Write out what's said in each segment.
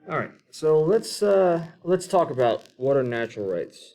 All right, so let's talk about what are natural rights.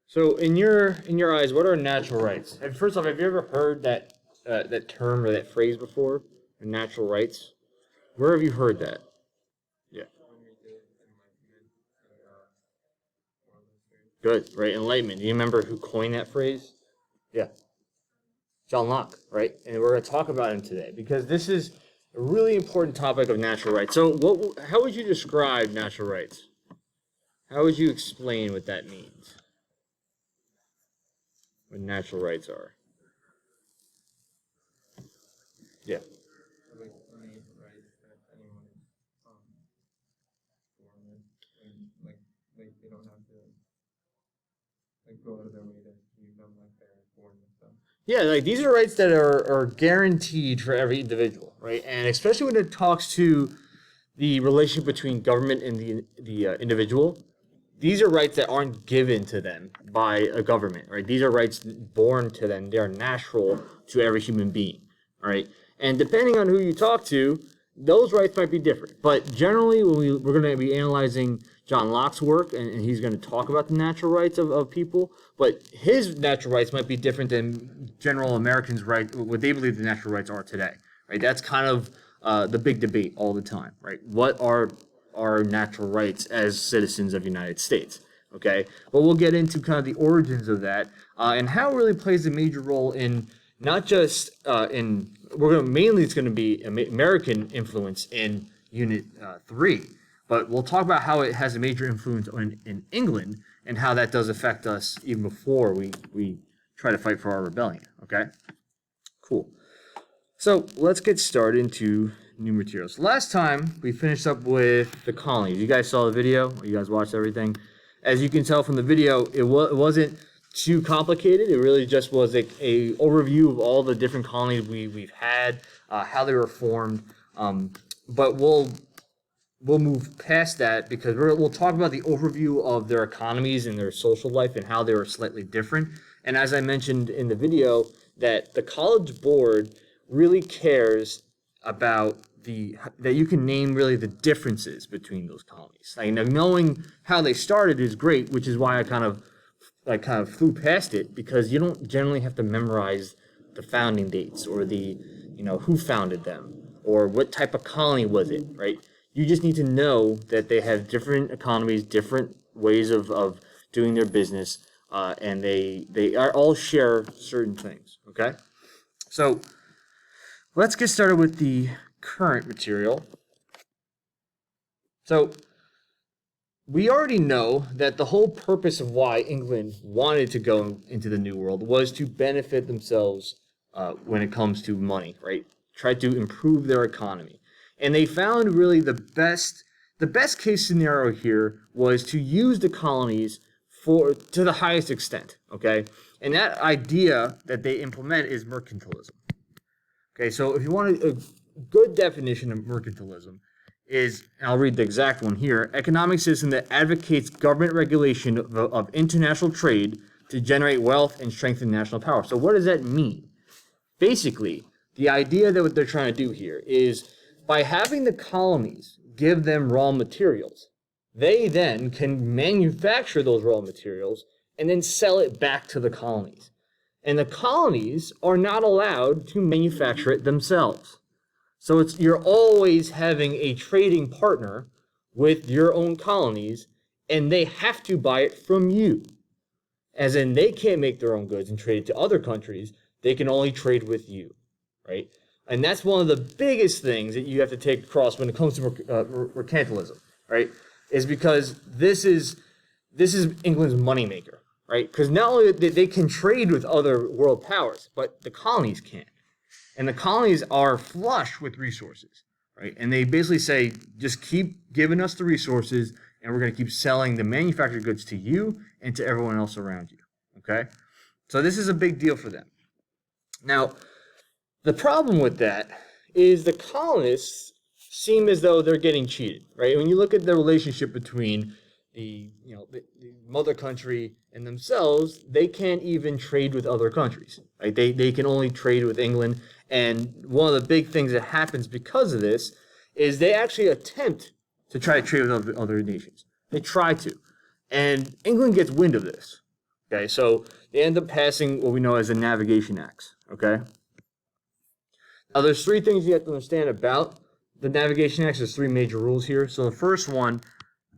So in your eyes, what are natural rights? And first off, have you ever heard that term or that phrase before? Natural rights. Where have you heard that? Yeah. Good, right? Enlightenment. Do you remember who coined that phrase? Yeah, John Locke, right? And we're going to talk about him today because this is a really important topic of natural rights. So, how would you describe natural rights? How would you explain what that means? What natural rights are? Yeah. Like any rights that anyone um born with, and like they don't have to like go out of their way to use them like they're born with them. Yeah, like these are rights that are guaranteed for every individual, right? And especially when it talks to the relationship between government and the individual, these are rights that aren't given to them by a government, right? These are rights born to them. They are natural to every human being, all right? And depending on who you talk to, those rights might be different. But generally, when we're going to be analyzing John Locke's work, and he's going to talk about the natural rights of people, but his natural rights might be different than general Americans' right, what they believe the natural rights are today, right? That's kind of the big debate all the time, right? What are our natural rights as citizens of the United States? Okay, but we'll get into kind of the origins of that and how it really plays a major role in not just in we're going to mainly it's going to be American influence in Unit 3, but we'll talk about how it has a major influence in England and how that does affect us even before we try to fight for our rebellion. Okay, cool. So let's get started into new materials. Last time we finished up with the colonies. You guys saw the video. You guys watched everything. As you can tell from the video, it wasn't too complicated. It really just was a overview of all the different colonies we've had, how they were formed. But we'll move past that because we'll talk about the overview of their economies and their social life and how they were slightly different. And as I mentioned in the video, that the College Board really cares about that you can name really the differences between those colonies. Like, knowing how they started is great, which is why I kind of flew past it, because you don't generally have to memorize the founding dates or the who founded them or what type of colony was it, right? You just need to know that they have different economies, different ways of doing their business, and they are all share certain things. Okay, so let's get started with the current material. So we already know that the whole purpose of why England wanted to go into the New World was to benefit themselves when it comes to money, right? Try to improve their economy. And they found really the best case scenario here was to use the colonies to the highest extent, okay? And that idea that they implement is mercantilism. Okay, so if you want a good definition of mercantilism is, and I'll read the exact one here, economic system that advocates government regulation of international trade to generate wealth and strengthen national power. So what does that mean? Basically, the idea that what they're trying to do here is by having the colonies give them raw materials, they then can manufacture those raw materials and then sell it back to the colonies. And the colonies are not allowed to manufacture it themselves. So you're always having a trading partner with your own colonies, and they have to buy it from you. As in, they can't make their own goods and trade it to other countries. They can only trade with you, right? And that's one of the biggest things that you have to take across when it comes to mercantilism, right? Is because this is England's moneymaker, right? Because not only they can trade with other world powers, but the colonies can't. And the colonies are flush with resources, right? And they basically say, just keep giving us the resources, and we're going to keep selling the manufactured goods to you and to everyone else around you, okay? So this is a big deal for them. Now, the problem with that is the colonists seem as though they're getting cheated, right? When you look at the relationship between the mother country and themselves, they can't even trade with other countries, right? They can only trade with England, And one of the big things that happens because of this is they actually attempt to try to trade with other nations. They try to. And England gets wind of this. Okay, so they end up passing what we know as the Navigation Acts. Okay? Now, there's three things you have to understand about the Navigation Acts. There's three major rules here. So the first one,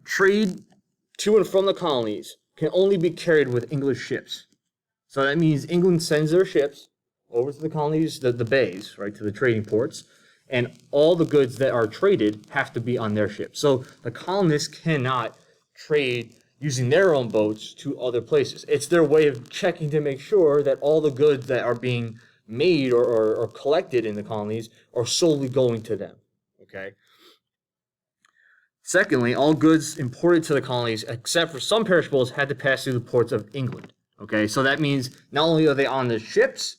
trade to and from the colonies can only be carried with English ships. So that means England sends their ships over to the colonies, the bays, right, to the trading ports, and all the goods that are traded have to be on their ships. So the colonists cannot trade using their own boats to other places. It's their way of checking to make sure that all the goods that are being made or collected in the colonies are solely going to them. Okay. Secondly, all goods imported to the colonies, except for some perishables, had to pass through the ports of England. Okay, so that means not only are they on the ships,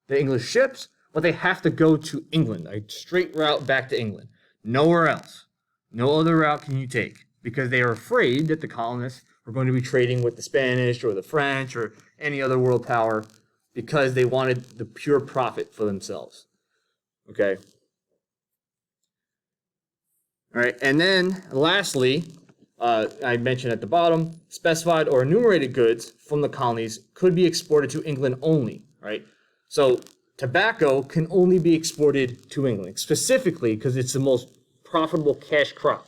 the English ships, but they have to go to England, a straight route back to England. Nowhere else. No other route can you take, because they are afraid that the colonists are going to be trading with the Spanish or the French or any other world power, because they wanted the pure profit for themselves. Okay. All right, and then lastly, I mentioned at the bottom, specified or enumerated goods from the colonies could be exported to England only, right? So tobacco can only be exported to England, specifically because it's the most profitable cash crop,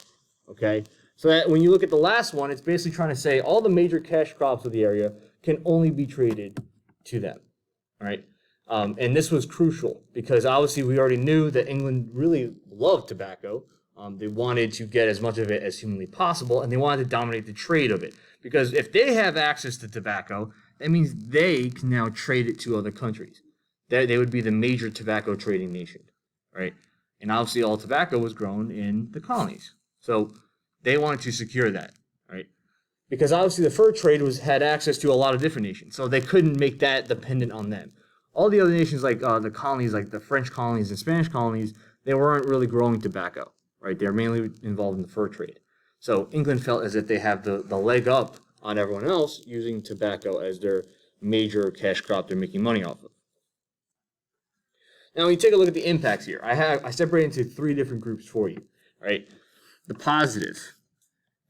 okay? So that when you look at the last one, it's basically trying to say all the major cash crops of the area can only be traded to them, all right? And this was crucial because obviously we already knew that England really loved tobacco. They wanted to get as much of it as humanly possible, and they wanted to dominate the trade of it. Because if they have access to tobacco, that means they can now trade it to other countries. They would be the major tobacco trading nation, right? And obviously all tobacco was grown in the colonies. So they wanted to secure that, right? Because obviously the fur trade had access to a lot of different nations, so they couldn't make that dependent on them. All the other nations, like the colonies, like the French colonies and Spanish colonies, they weren't really growing tobacco. Right, they're mainly involved in the fur trade. So England felt as if they have the leg up on everyone else using tobacco as their major cash crop they're making money off of. Now, when you take a look at the impacts here, I separate into three different groups for you. Right, the positives.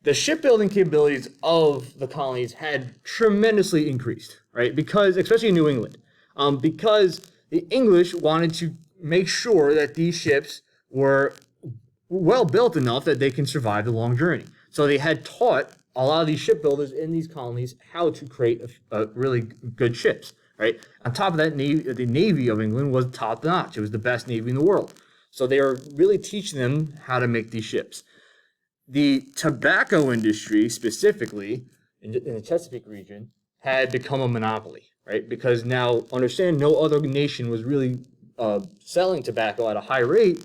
The shipbuilding capabilities of the colonies had tremendously increased. Right, because especially in New England, because the English wanted to make sure that these ships were well built enough that they can survive the long journey. So they had taught a lot of these shipbuilders in these colonies how to create a really good ships, right? On top of that, the Navy of England was top notch. It was the best Navy in the world. So they were really teaching them how to make these ships. The tobacco industry, specifically in the Chesapeake region, had become a monopoly, right? Because now, understand, no other nation was really selling tobacco at a high rate.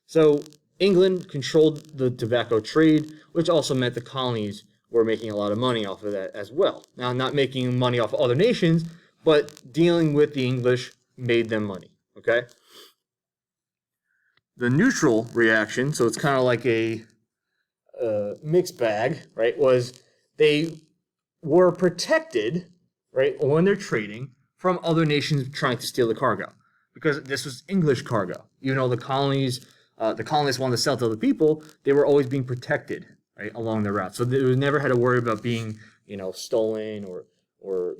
So England controlled the tobacco trade, which also meant the colonies were making a lot of money off of that as well. Now, not making money off of other nations, but dealing with the English made them money, okay? The neutral reaction, so it's kind of like a mixed bag, right, was they were protected, right, when they're trading from other nations trying to steal the cargo, because this was English cargo. Even though the colonists wanted to sell to other people, they were always being protected, right, along the route. So they never had to worry about being, stolen or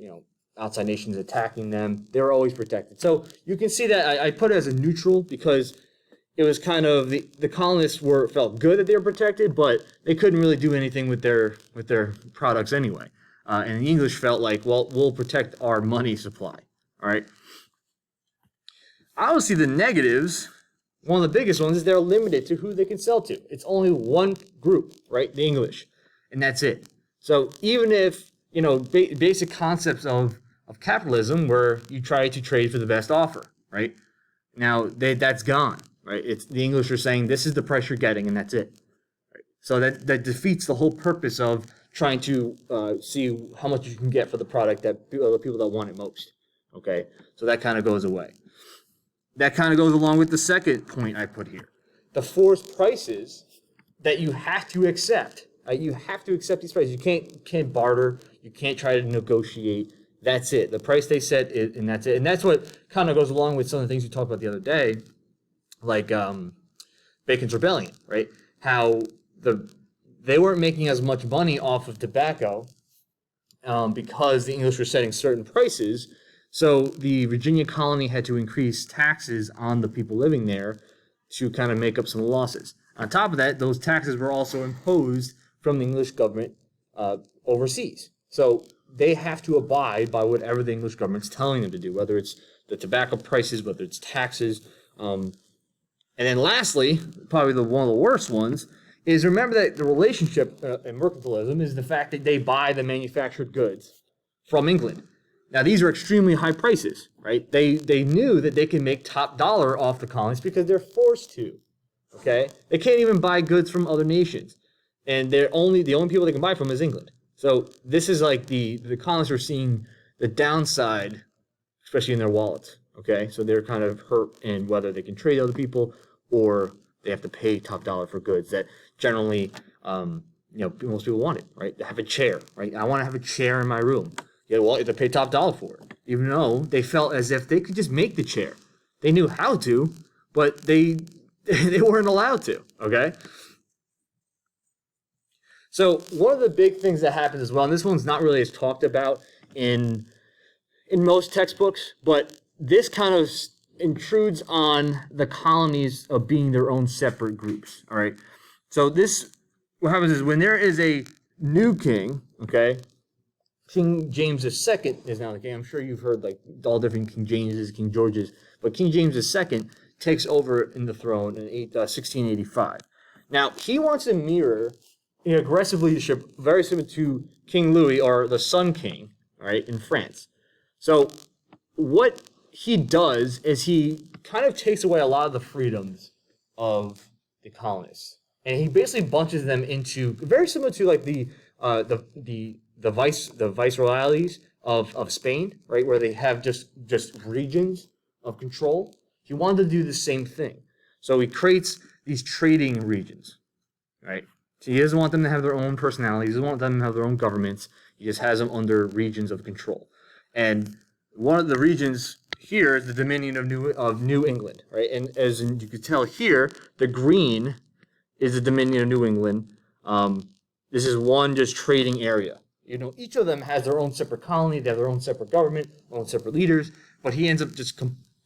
outside nations attacking them. They were always protected. So you can see that I put it as a neutral because it was kind of the colonists felt good that they were protected, but they couldn't really do anything with their products anyway. And the English felt like, well, we'll protect our money supply. All right. Obviously, the negatives. One of the biggest ones is they're limited to who they can sell to. It's only one group, right? The English, and that's it. So even if, basic concepts of capitalism where you try to trade for the best offer, right? Now that's gone, right? It's the English are saying this is the price you're getting, and that's it. Right? So that defeats the whole purpose of trying to see how much you can get for the product that the people that want it most. Okay, so that kind of goes away. That kind of goes along with the second point I put here. The forced prices that you have to accept. You have to accept these prices. You can't barter. You can't try to negotiate. That's it. The price they set, and that's it. And that's what kind of goes along with some of the things we talked about the other day, like Bacon's Rebellion, right? How they weren't making as much money off of tobacco because the English were setting certain prices. So the Virginia colony had to increase taxes on the people living there to kind of make up some losses. On top of that, those taxes were also imposed from the English government overseas. So they have to abide by whatever the English government's telling them to do, whether it's the tobacco prices, whether it's taxes. And then lastly, probably one of the worst ones, is remember that the relationship in mercantilism is the fact that they buy the manufactured goods from England. Now, these are extremely high prices, right? They knew that they can make top dollar off the colonies because they're forced to, okay? They can't even buy goods from other nations. And the only people they can buy from is England. So this is like the colonists are seeing the downside, especially in their wallets, okay? So they're kind of hurt in whether they can trade other people or they have to pay top dollar for goods that generally, most people want it, right? To have a chair, right? I want to have a chair in my room. Yeah, well, you have to pay top dollar for it, even though they felt as if they could just make the chair. They knew how to, but they weren't allowed to, okay? So one of the big things that happens as well, and this one's not really as talked about in most textbooks, but this kind of intrudes on the colonies of being their own separate groups, all right? So what happens is when there is a new king, okay, King James II is now the king. I'm sure you've heard like all different King Jameses, King Georges, but King James II takes over in the throne in 1685. Now, he wants to mirror an aggressive leadership very similar to King Louis, or the Sun King, right, in France. So what he does is he kind of takes away a lot of the freedoms of the colonists, and he basically bunches them into very similar to like the viceroyalties of Spain, right, where they have just regions of control. He wanted to do the same thing, so he creates these trading regions, right? So he doesn't want them to have their own personalities. He doesn't want them to have their own governments. He just has them under regions of control. And one of the regions here is the Dominion of New England, right? And as you can tell here, the green is the Dominion of New England. This is one just trading area. Each of them has their own separate colony. They have their own separate government, their own separate leaders. But he ends up just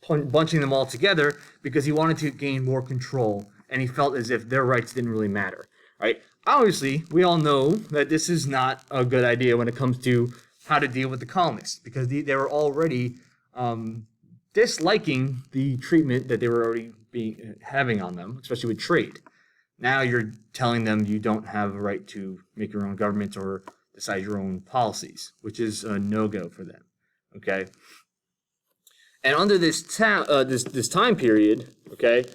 bunching them all together because he wanted to gain more control, and he felt as if their rights didn't really matter. Right? Obviously, we all know that this is not a good idea when it comes to how to deal with the colonists, because they were already disliking the treatment that they were already having on them, especially with trade. Now you're telling them you don't have a right to make your own government or decide your own policies, which is a no-go for them. Okay? And under this time period, okay,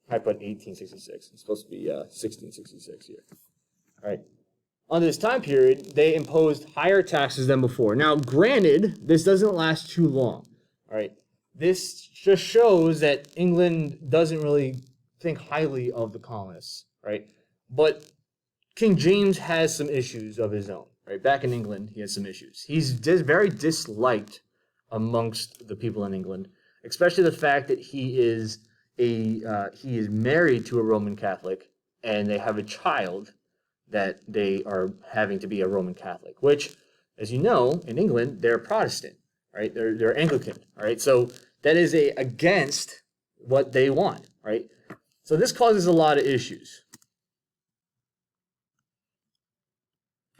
I put 1866. It's supposed to be 1666 here. All right. Under this time period, they imposed higher taxes than before. Now, granted, this doesn't last too long. All right. This just shows that England doesn't really think highly of the colonists, right? But King James has some issues of his own, right? Back in England, he has some issues. He's very disliked amongst the people in England, especially the fact that he is married to a Roman Catholic, and they have a child that they are having to be a Roman Catholic, which, as you know, in England, they're Protestant, right? They're Anglican, all right? So that is against what they want, right? So this causes a lot of issues.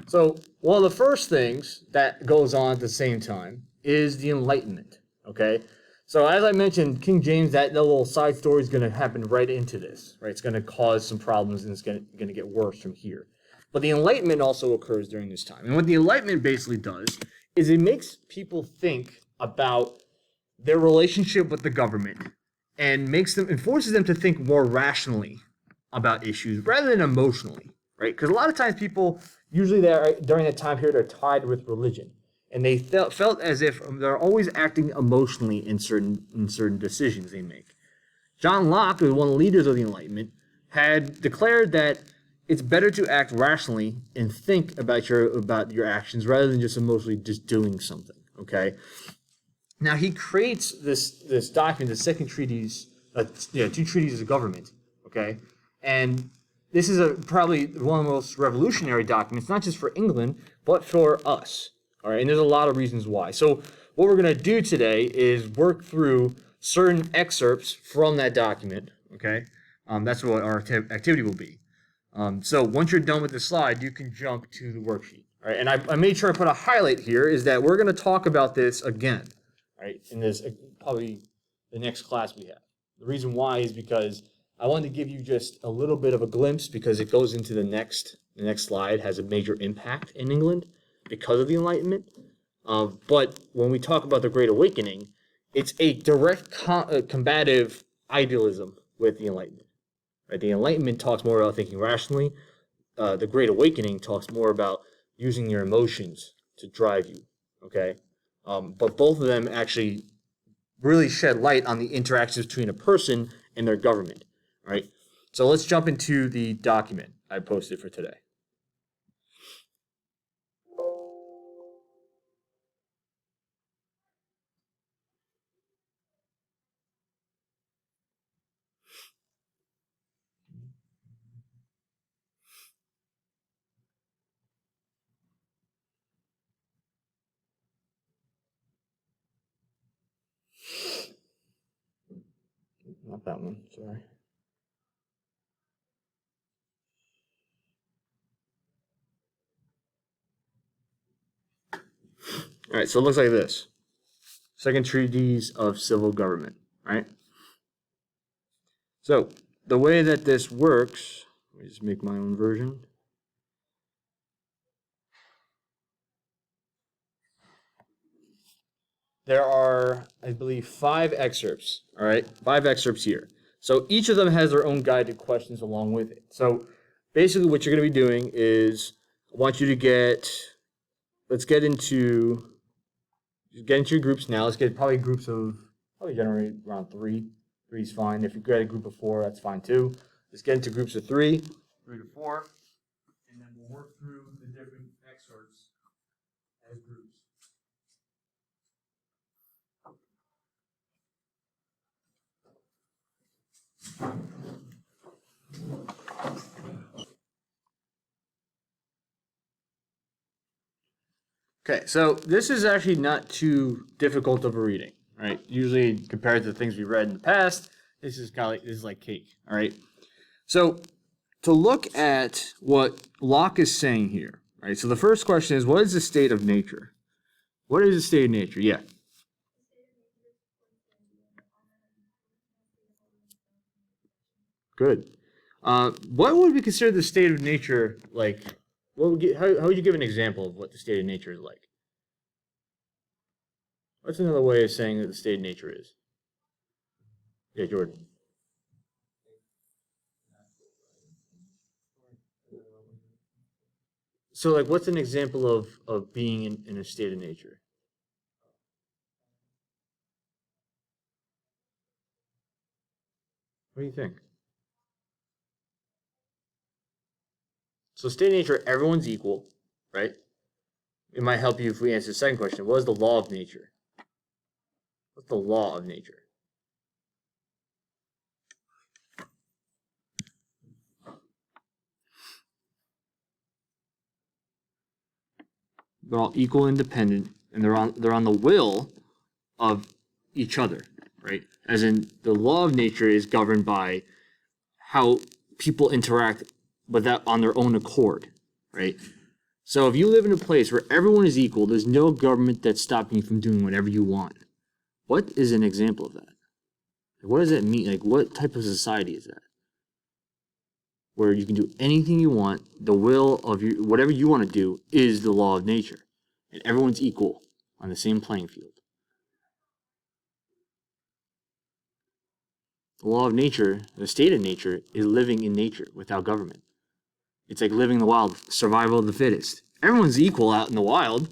So one of the first things that goes on at the same time is the Enlightenment, okay? So as I mentioned, King James, that little side story is going to happen right into this, right? It's going to cause some problems, and it's going to get worse from here. But the Enlightenment also occurs during this time. And what the Enlightenment basically does is it makes people think about their relationship with the government and forces them to think more rationally about issues rather than emotionally, right? Because a lot of times people, usually during that time period, are tied with religion. And they felt as if they're always acting emotionally in certain decisions they make. John Locke, who was one of the leaders of the Enlightenment, had declared that it's better to act rationally and think about your actions rather than just emotionally just doing something. Okay. Now he creates this document, the second treatise, two treatises of government. Okay, and this is probably one of the most revolutionary documents, not just for England but for us. All right, and there's a lot of reasons why. So what we're going to do today is work through certain excerpts from that document. Okay, that's what our activity will be. So once you're done with the slide, you can jump to the worksheet. All right, and I made sure I put a highlight here is that we're going to talk about this again. Right, in this probably the next class we have. The reason why is because I wanted to give you just a little bit of a glimpse because it goes into the next slide, has a major impact in England because of the Enlightenment. But when we talk about the Great Awakening, it's a direct combative idealism with the Enlightenment. Right? The Enlightenment talks more about thinking rationally. The Great Awakening talks more about using your emotions to drive you. Okay. But both of them actually really shed light on the interactions between a person and their government, right? So let's jump into the document I posted for today. Not that one, sorry. All right, so it looks like this. Second Treatise of Civil Government, right? So the way that this works, let me just make my own version. There are, I believe, 5 excerpts, all right? 5 excerpts here. So each of them has their own guided questions along with it. So basically what you're going to be doing is I want you to let's get into your groups now. Let's get probably groups of, probably generally around 3. 3 is fine. If you get a group of 4, that's fine too. Let's get into groups of 3 to 4, and then we'll work through the different excerpts as groups. Okay, so this is actually not too difficult of a reading, right? Usually compared to the things we read in the past, this is like cake, all right? So to look at what Locke is saying here, right? So the first question is, what is the state of nature? What is the state of nature? Yeah. Good. What would we consider the state of nature like? How would you give an example of what the state of nature is like? What's another way of saying that the state of nature is? Yeah, Jordan. So, like, what's an example of being in a state of nature? What do you think? So, state of nature, everyone's equal, right? It might help you if we answer the second question. What is the law of nature? What's the law of nature? They're all equal, independent, and they're on the will of each other, right? As in, the law of nature is governed by how people interact, but that on their own accord, right? So if you live in a place where everyone is equal, there's no government that's stopping you from doing whatever you want. What is an example of that? What does that mean? Like, what type of society is that? Where you can do anything you want, the will of you, whatever you want to do is the law of nature. And everyone's equal on the same playing field. The law of nature, the state of nature, is living in nature without government. It's like living in the wild, survival of the fittest. Everyone's equal out in the wild,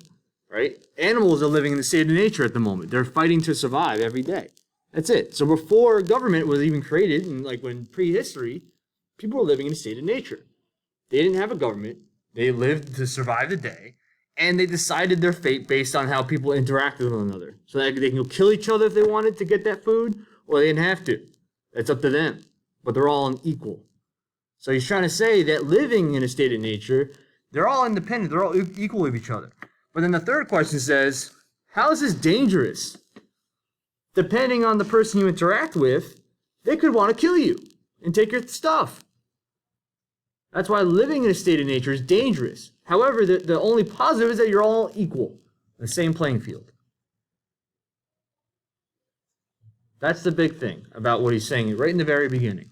right? Animals are living in the state of nature at the moment. They're fighting to survive every day. That's it. So before government was even created, and like when prehistory, people were living in a state of nature. They didn't have a government. They lived to survive the day, and they decided their fate based on how people interact with one another. So that they can kill each other if they wanted to get that food, or they didn't have to. It's up to them. But they're all equal. So he's trying to say that living in a state of nature, they're all independent. They're all equal with each other. But then the third question says, how is this dangerous? Depending on the person you interact with, they could want to kill you and take your stuff. That's why living in a state of nature is dangerous. However, the only positive is that you're all equal, the same playing field. That's the big thing about what he's saying right in the very beginning.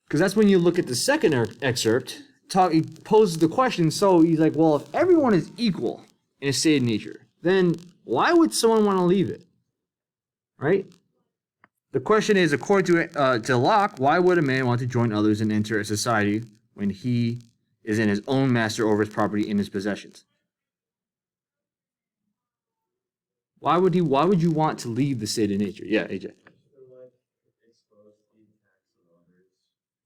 Because that's when you look at the second excerpt, he poses the question, so he's like, well, if everyone is equal in a state of nature, then why would someone want to leave it? Right? The question is, according to Locke, why would a man want to join others and enter a society when he is in his own master over his property and his possessions? Why would you want to leave the state of nature? Yeah, AJ.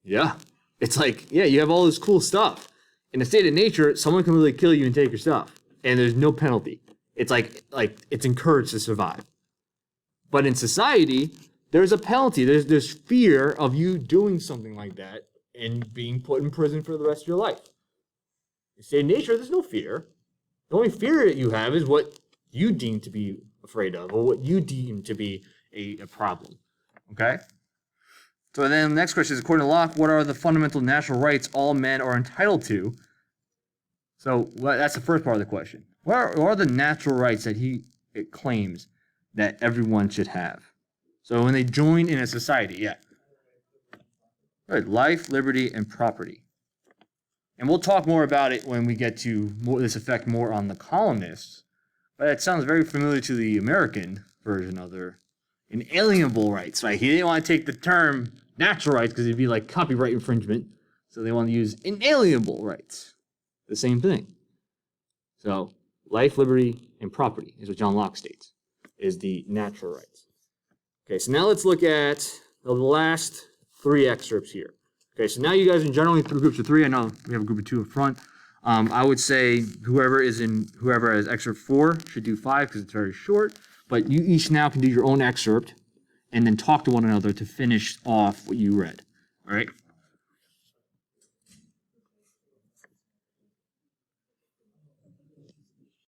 Yeah. It's like, yeah, you have all this cool stuff. In a state of nature, someone can really kill you and take your stuff. And there's no penalty. It's like it's encouraged to survive. But in society, there's a penalty. There's fear of you doing something like that and being put in prison for the rest of your life. In a state of nature, there's no fear. The only fear that you have is what you deem to be afraid of or what you deem to be a problem. Okay? So then the next question is, according to Locke, what are the fundamental natural rights all men are entitled to? So that's the first part of the question. What are the natural rights that it claims that everyone should have? So when they join in a society, yeah. Right, life, liberty, and property. And we'll talk more about it when we get to this effect more on the colonists. But it sounds very familiar to the American version of their inalienable rights. Right? He didn't want to take the term natural rights because it'd be like copyright infringement. So they want to use inalienable rights. The same thing. So life, liberty, and property is what John Locke states is the natural rights. Okay, so now let's look at the last three excerpts here. Okay, so now you guys are generally through groups of three. I know we have a group of two up front. I would say whoever has excerpt 4 should do 5 because it's very short. But you each now can do your own excerpt and then talk to one another to finish off what you read. All right?